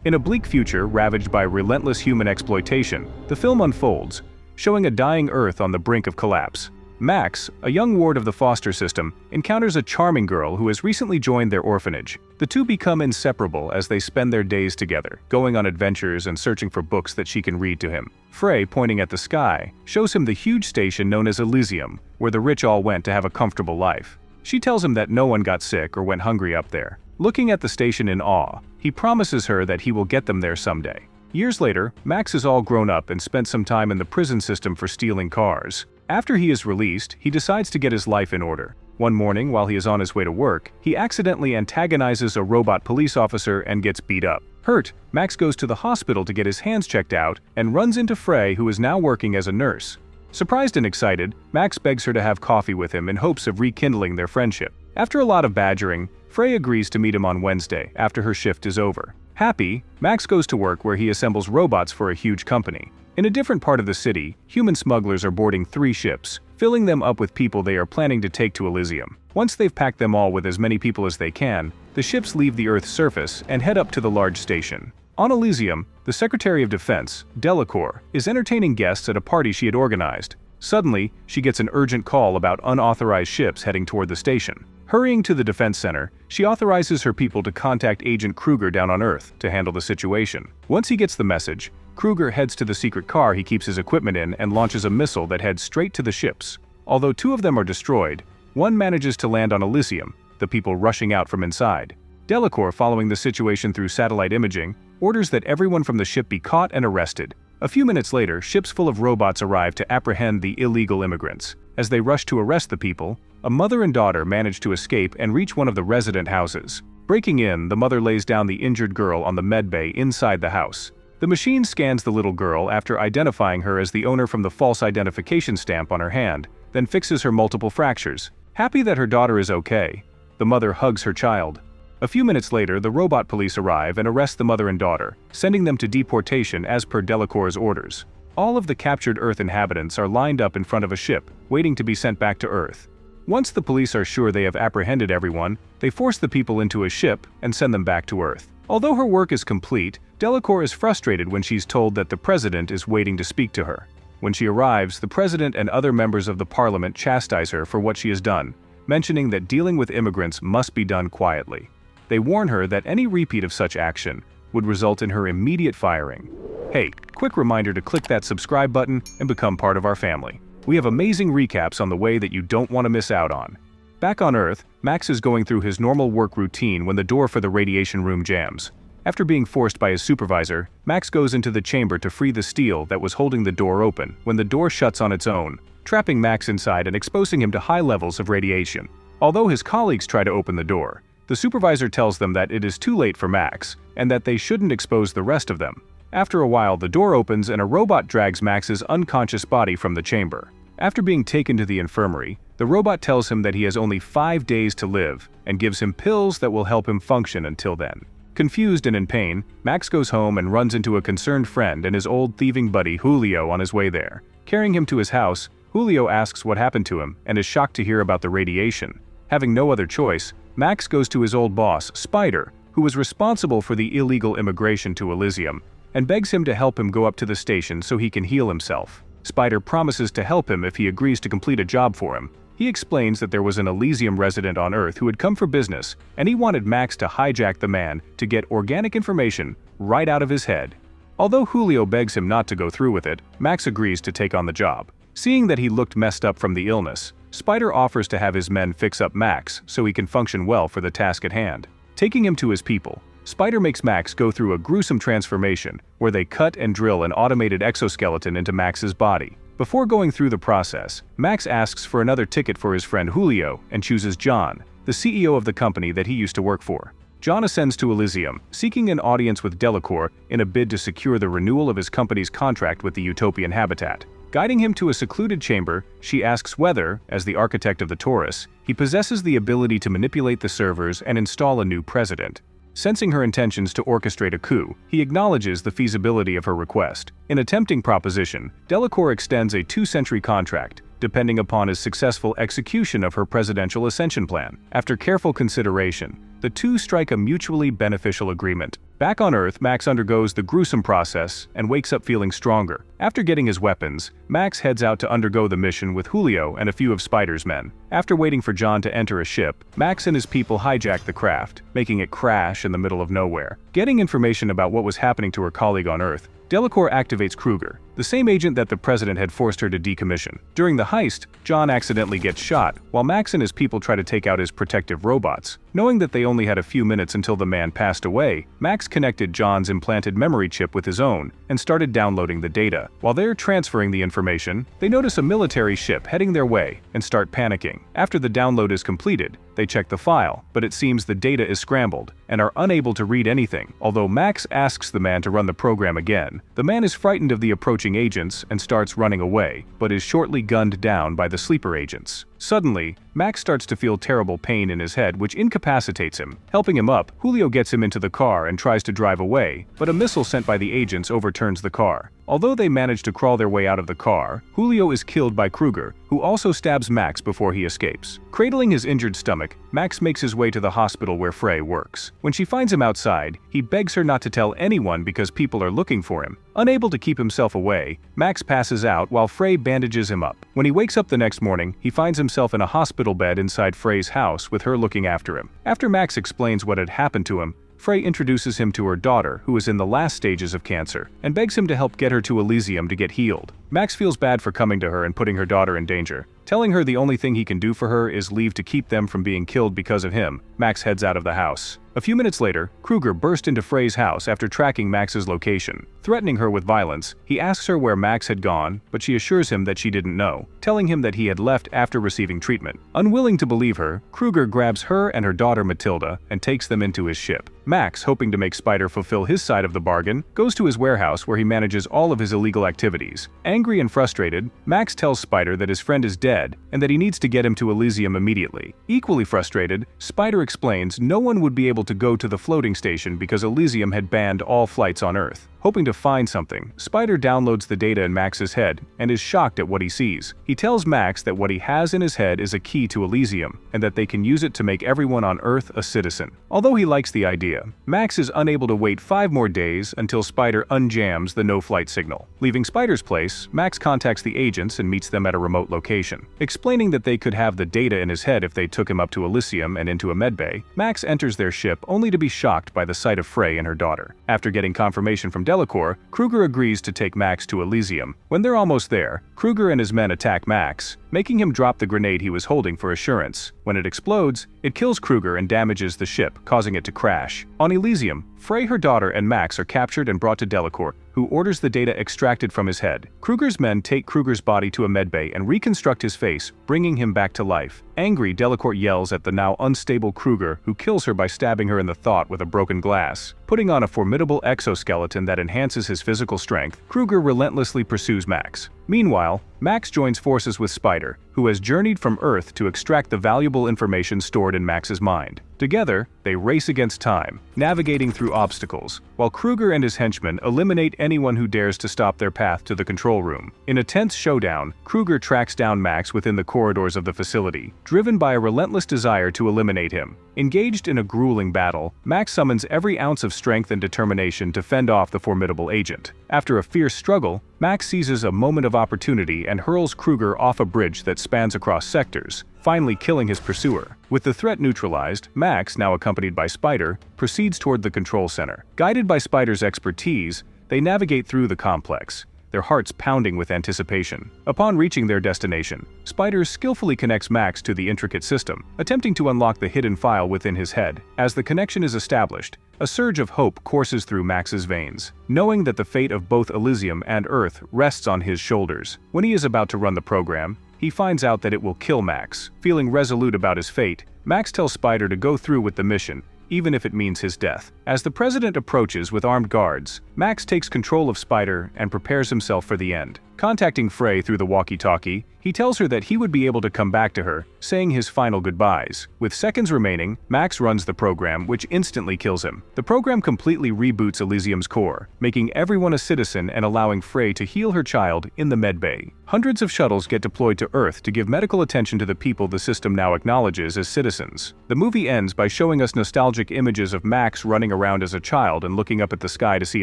In a bleak future ravaged by relentless human exploitation, the film unfolds, showing a dying Earth on the brink of collapse. Max, a young ward of the foster system, encounters a charming girl who has recently joined their orphanage. The two become inseparable as they spend their days together, going on adventures and searching for books that she can read to him. Frey, pointing at the sky, shows him the huge station known as Elysium, where the rich all went to have a comfortable life. She tells him that no one got sick or went hungry up there. Looking at the station in awe, he promises her that he will get them there someday. Years later, Max is all grown up and spent some time in the prison system for stealing cars. After he is released, he decides to get his life in order. One morning, while he is on his way to work, he accidentally antagonizes a robot police officer and gets beat up. Hurt, Max goes to the hospital to get his hands checked out and runs into Frey, who is now working as a nurse. Surprised and excited, Max begs her to have coffee with him in hopes of rekindling their friendship. After a lot of badgering, Frey agrees to meet him on Wednesday after her shift is over. Happy, Max goes to work where he assembles robots for a huge company. In a different part of the city, human smugglers are boarding 3 ships, filling them up with people they are planning to take to Elysium. Once they've packed them all with as many people as they can, the ships leave the Earth's surface and head up to the large station. On Elysium, the Secretary of Defense, Delacourt, is entertaining guests at a party she had organized. Suddenly, she gets an urgent call about unauthorized ships heading toward the station. Hurrying to the defense center, she authorizes her people to contact Agent Kruger down on Earth to handle the situation. Once he gets the message, Kruger heads to the secret car he keeps his equipment in and launches a missile that heads straight to the ships. Although 2 of them are destroyed, one manages to land on Elysium, the people rushing out from inside. Delacourt, following the situation through satellite imaging, orders that everyone from the ship be caught and arrested. A few minutes later, ships full of robots arrive to apprehend the illegal immigrants. As they rush to arrest the people, a mother and daughter manage to escape and reach one of the resident houses. Breaking in, the mother lays down the injured girl on the medbay inside the house. The machine scans the little girl after identifying her as the owner from the false identification stamp on her hand, then fixes her multiple fractures. Happy that her daughter is okay, the mother hugs her child. A few minutes later, the robot police arrive and arrest the mother and daughter, sending them to deportation as per Delacourt's orders. All of the captured Earth inhabitants are lined up in front of a ship, waiting to be sent back to Earth. Once the police are sure they have apprehended everyone, they force the people into a ship and send them back to Earth. Although her work is complete, Delacourt is frustrated when she's told that the president is waiting to speak to her. When she arrives, the president and other members of the parliament chastise her for what she has done, mentioning that dealing with immigrants must be done quietly. They warn her that any repeat of such action would result in her immediate firing. Hey, quick reminder to click that subscribe button and become part of our family. We have amazing recaps on the way that you don't want to miss out on. Back on Earth, Max is going through his normal work routine when the door for the radiation room jams. After being forced by his supervisor, Max goes into the chamber to free the steel that was holding the door open when the door shuts on its own, trapping Max inside and exposing him to high levels of radiation. Although his colleagues try to open the door, the supervisor tells them that it is too late for Max and that they shouldn't expose the rest of them. After a while, the door opens and a robot drags Max's unconscious body from the chamber. After being taken to the infirmary, the robot tells him that he has only 5 days to live and gives him pills that will help him function until then. Confused and in pain, Max goes home and runs into a concerned friend and his old thieving buddy Julio on his way there. Carrying him to his house, Julio asks what happened to him and is shocked to hear about the radiation. Having no other choice, Max goes to his old boss, Spider, who was responsible for the illegal immigration to Elysium, and begs him to help him go up to the station so he can heal himself. Spider promises to help him if he agrees to complete a job for him. He explains that there was an Elysium resident on Earth who had come for business, and he wanted Max to hijack the man to get organic information right out of his head. Although Julio begs him not to go through with it, Max agrees to take on the job. Seeing that he looked messed up from the illness, Spider offers to have his men fix up Max so he can function well for the task at hand. Taking him to his people, Spider makes Max go through a gruesome transformation where they cut and drill an automated exoskeleton into Max's body. Before going through the process, Max asks for another ticket for his friend Julio and chooses John, the CEO of the company that he used to work for. John ascends to Elysium, seeking an audience with Delacourt in a bid to secure the renewal of his company's contract with the utopian habitat. Guiding him to a secluded chamber, she asks whether, as the architect of the Taurus, he possesses the ability to manipulate the servers and install a new president. Sensing her intentions to orchestrate a coup, he acknowledges the feasibility of her request. In a tempting proposition, Delacourt extends a 2-century contract, depending upon his successful execution of her presidential ascension plan. After careful consideration, the two strike a mutually beneficial agreement. Back on Earth, Max undergoes the gruesome process and wakes up feeling stronger. After getting his weapons, Max heads out to undergo the mission with Julio and a few of Spider's men. After waiting for John to enter a ship, Max and his people hijack the craft, making it crash in the middle of nowhere. Getting information about what was happening to her colleague on Earth, Delacourt activates Kruger, the same agent that the president had forced her to decommission. During the heist, John accidentally gets shot, while Max and his people try to take out his protective robots. Knowing that they only had a few minutes until the man passed away, Max connected John's implanted memory chip with his own and started downloading the data. While they're transferring the information, they notice a military ship heading their way and start panicking. After the download is completed, they check the file, but it seems the data is scrambled and are unable to read anything. Although Max asks the man to run the program again, the man is frightened of the approaching agents and starts running away, but is shortly gunned down by the sleeper agents. Suddenly, Max starts to feel terrible pain in his head, which incapacitates him. Helping him up, Julio gets him into the car and tries to drive away, but a missile sent by the agents overturns the car. Although they manage to crawl their way out of the car, Julio is killed by Kruger, who also stabs Max before he escapes. Cradling his injured stomach, Max makes his way to the hospital where Frey works. When she finds him outside, he begs her not to tell anyone because people are looking for him. Unable to keep himself away, Max passes out while Frey bandages him up. When he wakes up the next morning, he finds himself in a hospital bed inside Frey's house with her looking after him. After Max explains what had happened to him, Frey introduces him to her daughter, who is in the last stages of cancer, and begs him to help get her to Elysium to get healed. Max feels bad for coming to her and putting her daughter in danger. Telling her the only thing he can do for her is leave to keep them from being killed because of him, Max heads out of the house. A few minutes later, Kruger burst into Frey's house after tracking Max's location. Threatening her with violence, he asks her where Max had gone, but she assures him that she didn't know, telling him that he had left after receiving treatment. Unwilling to believe her, Kruger grabs her and her daughter Matilda and takes them into his ship. Max, hoping to make Spider fulfill his side of the bargain, goes to his warehouse where he manages all of his illegal activities. Angry and frustrated, Max tells Spider that his friend is dead and that he needs to get him to Elysium immediately. Equally frustrated, Spider explains no one would be able to go to the floating station because Elysium had banned all flights on Earth. Hoping to find something, Spider downloads the data in Max's head and is shocked at what he sees. He tells Max that what he has in his head is a key to Elysium and that they can use it to make everyone on Earth a citizen. Although he likes the idea, Max is unable to wait 5 more days until Spider unjams the no-flight signal. Leaving Spider's place, Max contacts the agents and meets them at a remote location. Explaining that they could have the data in his head if they took him up to Elysium and into a medbay, Max enters their ship only to be shocked by the sight of Frey and her daughter. After getting confirmation from Delacourt, Kruger agrees to take Max to Elysium. When they're almost there, Kruger and his men attack Max, making him drop the grenade he was holding for assurance. When it explodes, it kills Kruger and damages the ship, causing it to crash. On Elysium, Frey, her daughter, and Max are captured and brought to Delacourt, who orders the data extracted from his head. Kruger's men take Kruger's body to a medbay and reconstruct his face, bringing him back to life. Angry, Delacourt yells at the now unstable Kruger, who kills her by stabbing her in the throat with a broken glass. Putting on a formidable exoskeleton that enhances his physical strength, Kruger relentlessly pursues Max. Meanwhile, Max joins forces with Spider, who has journeyed from Earth to extract the valuable information stored in Max's mind. Together, they race against time, navigating through obstacles, while Kruger and his henchmen eliminate anyone who dares to stop their path to the control room. In a tense showdown, Kruger tracks down Max within the corridors of the facility, driven by a relentless desire to eliminate him. Engaged in a grueling battle, Max summons every ounce of strength and determination to fend off the formidable agent. After a fierce struggle, Max seizes a moment of opportunity and hurls Kruger off a bridge that spans across sectors, finally killing his pursuer. With the threat neutralized, Max, now accompanied by Spider, proceeds toward the control center. Guided by Spider's expertise, they navigate through the complex, their hearts pounding with anticipation. Upon reaching their destination, Spider skillfully connects Max to the intricate system, attempting to unlock the hidden file within his head. As the connection is established, a surge of hope courses through Max's veins, knowing that the fate of both Elysium and Earth rests on his shoulders. When he is about to run the program, he finds out that it will kill Max. Feeling resolute about his fate, Max tells Spider to go through with the mission, even if it means his death. As the president approaches with armed guards, Max takes control of Spider and prepares himself for the end. Contacting Frey through the walkie-talkie, he tells her that he would be able to come back to her, saying his final goodbyes. With seconds remaining, Max runs the program, which instantly kills him. The program completely reboots Elysium's core, making everyone a citizen and allowing Frey to heal her child in the medbay. Hundreds of shuttles get deployed to Earth to give medical attention to the people the system now acknowledges as citizens. The movie ends by showing us nostalgic images of Max running around as a child and looking up at the sky to see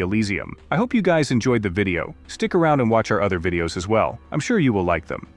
Elysium. I hope you guys enjoyed the video. Stick around and watch our other videos as well. I'm sure you will like them.